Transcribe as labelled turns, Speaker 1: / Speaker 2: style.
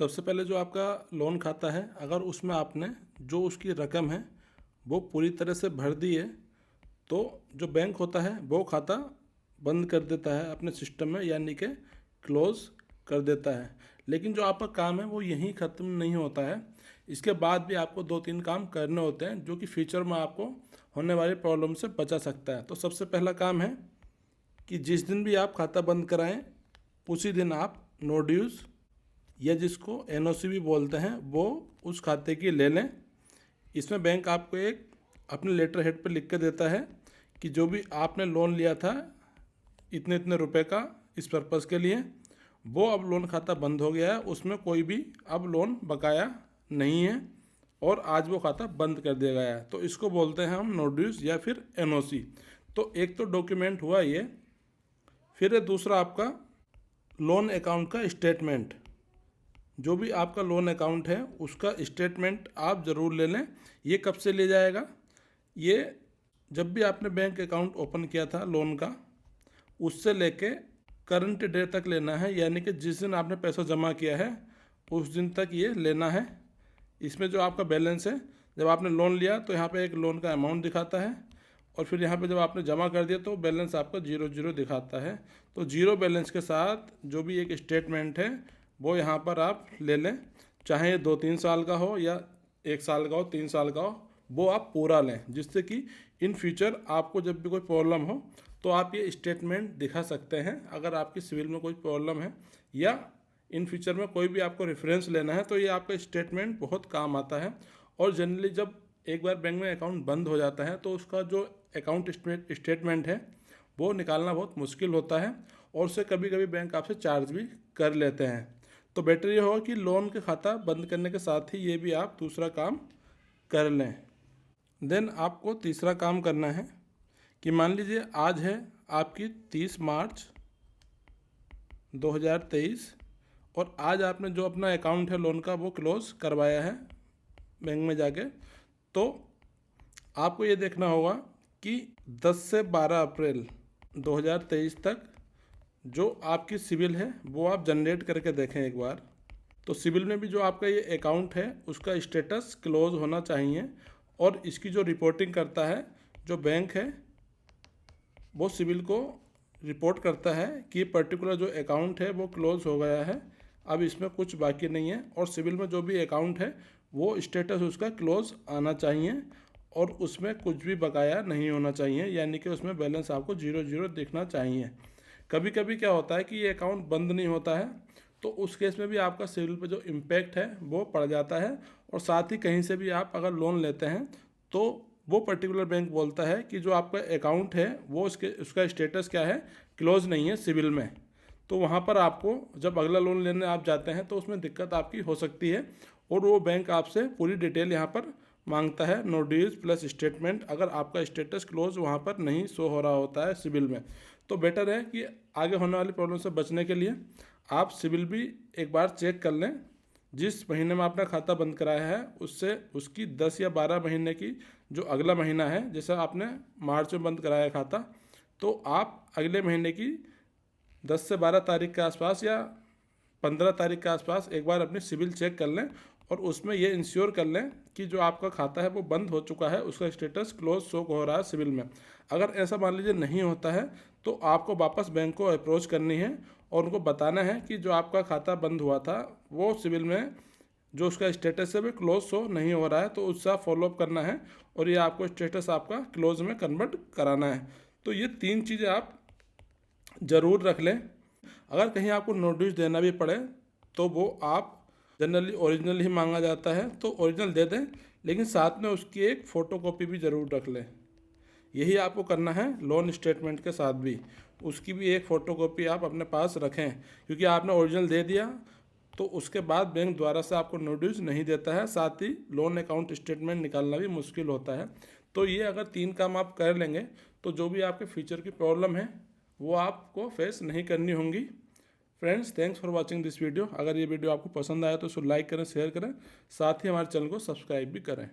Speaker 1: सबसे पहले जो आपका लोन खाता है, अगर उसमें आपने जो उसकी रकम है वो पूरी तरह से भर दी है तो जो बैंक होता है वो खाता बंद कर देता है अपने सिस्टम में, यानी कि क्लोज़ कर देता है। लेकिन जो आपका काम है वो यहीं ख़त्म नहीं होता है, इसके बाद भी आपको 2-3 काम करने होते हैं जो कि फ्यूचर में आपको होने वाली प्रॉब्लम से बचा सकता है। तो सबसे पहला काम है कि जिस दिन भी आप खाता बंद कराएं उसी दिन आप नो ड्यूज़ या जिसको एनओसी भी बोलते हैं वो उस खाते की ले लें। इसमें बैंक आपको एक अपने लेटर हेड पर लिख के देता है कि जो भी आपने लोन लिया था इतने इतने रुपए का इस पर्पज़ के लिए, वो अब लोन खाता बंद हो गया है, उसमें कोई भी अब लोन बकाया नहीं है और आज वो खाता बंद कर दिया गया है। तो इसको बोलते हैं हम नो ड्यूज़ या फिर एनओसी। तो एक तो डॉक्यूमेंट हुआ ये, फिर दूसरा आपका लोन अकाउंट का स्टेटमेंट। जो भी आपका लोन अकाउंट है उसका स्टेटमेंट आप ज़रूर ले लें। ये कब से ले जाएगा? ये जब भी आपने बैंक अकाउंट ओपन किया था लोन का, उससे लेके करंट डे तक लेना है, यानी कि जिस दिन आपने पैसा जमा किया है उस दिन तक ये लेना है। इसमें जो आपका बैलेंस है, जब आपने लोन लिया तो यहाँ पे एक लोन का अमाउंट दिखाता है और फिर यहाँ पे जब आपने जमा कर दिया तो बैलेंस आपका 0 दिखाता है। तो 0 बैलेंस के साथ जो भी एक स्टेटमेंट है वो यहाँ पर आप ले लें, चाहे ये 2-3 साल का हो या 1 साल का हो, 3 साल का हो, वो आप पूरा लें, जिससे कि इन फ्यूचर आपको जब भी कोई प्रॉब्लम हो तो आप ये स्टेटमेंट दिखा सकते हैं। अगर आपकी सिविल में कोई प्रॉब्लम है या इन फ्यूचर में कोई भी आपको रेफरेंस लेना है तो ये आपका स्टेटमेंट बहुत काम आता है। और जनरली जब एक बार बैंक में अकाउंट बंद हो जाता है तो उसका जो अकाउंट स्टेटमेंट है वो निकालना बहुत मुश्किल होता है और उससे कभी कभी बैंक आपसे चार्ज भी कर लेते हैं। तो बेटर ये होगा कि लोन के खाता बंद करने के साथ ही ये भी आप दूसरा काम कर लें। देन आपको तीसरा काम करना है कि मान लीजिए आज है आपकी 30 मार्च 2023 और आज आपने जो अपना अकाउंट है लोन का वो क्लोज़ करवाया है बैंक में जाके। तो आपको ये देखना होगा कि 10 से 12 अप्रैल 2023 तक जो आपकी सिविल है वो आप जनरेट करके देखें एक बार। तो सिविल में भी जो आपका ये अकाउंट है उसका स्टेटस क्लोज होना चाहिए और इसकी जो रिपोर्टिंग करता है जो बैंक है वो सिविल को रिपोर्ट करता है कि पर्टिकुलर जो अकाउंट है वो क्लोज हो गया है, अब इसमें कुछ बाकी नहीं है। और सिविल में जो भी अकाउंट है वो स्टेटस उसका क्लोज आना चाहिए और उसमें कुछ भी बकाया नहीं होना चाहिए, यानी कि उसमें बैलेंस आपको 0 दिखना चाहिए। कभी कभी क्या होता है कि ये अकाउंट बंद नहीं होता है तो उस केस में भी आपका सिविल पे जो इम्पैक्ट है वो पड़ जाता है और साथ ही कहीं से भी आप अगर लोन लेते हैं तो वो पर्टिकुलर बैंक बोलता है कि जो आपका अकाउंट है वो उसका स्टेटस क्या है, क्लोज नहीं है सिविल में। तो वहाँ पर आपको जब अगला लोन लेने आप जाते हैं तो उसमें दिक्कत आपकी हो सकती है और वो बैंक आपसे पूरी डिटेल यहाँ पर मांगता है, नो ड्यूज प्लस स्टेटमेंट, अगर आपका स्टेटस क्लोज वहाँ पर नहीं शो हो रहा होता है सिविल में। तो बेटर है कि आगे होने वाली प्रॉब्लम से बचने के लिए आप सिविल भी एक बार चेक कर लें। जिस महीने में आपने खाता बंद कराया है उससे उसकी 10 या 12 महीने की जो अगला महीना है, जैसे आपने मार्च में बंद कराया खाता तो आप अगले महीने की 10 से 12 तारीख के आसपास या 15 तारीख के आसपास एक बार अपनी सिविल चेक कर लें और उसमें ये इंश्योर कर लें कि जो आपका खाता है वो बंद हो चुका है, उसका स्टेटस क्लोज शो हो रहा है सिविल में। अगर ऐसा मान लीजिए नहीं होता है तो आपको वापस बैंक को अप्रोच करनी है और उनको बताना है कि जो आपका खाता बंद हुआ था वो सिविल में जो उसका स्टेटस है वो क्लोज शो नहीं हो रहा है, तो उसका फॉलोअप करना है और ये आपको स्टेटस आपका क्लोज में कन्वर्ट कराना है। तो ये 3 चीज़ें आप ज़रूर रख लें। अगर कहीं आपको नोटिस देना भी पड़े तो वो आप जनरली ओरिजिनल ही मांगा जाता है तो ओरिजिनल दे दें, लेकिन साथ में उसकी एक फ़ोटोकॉपी भी ज़रूर रख लें। यही आपको करना है लोन स्टेटमेंट के साथ भी, उसकी भी एक फ़ोटोकॉपी आप अपने पास रखें, क्योंकि आपने ओरिजिनल दे दिया तो उसके बाद बैंक द्वारा से आपको नोटिस नहीं देता है, साथ ही लोन अकाउंट स्टेटमेंट निकालना भी मुश्किल होता है। तो ये अगर 3 काम आप कर लेंगे तो जो भी आपके फ्यूचर की प्रॉब्लम है वो आपको फेस नहीं करनी होंगी। Friends, thanks for watching this video. अगर ये वीडियो आपको पसंद आया तो इसको लाइक करें, शेयर करें, साथ ही हमारे चैनल को सब्सक्राइब भी करें।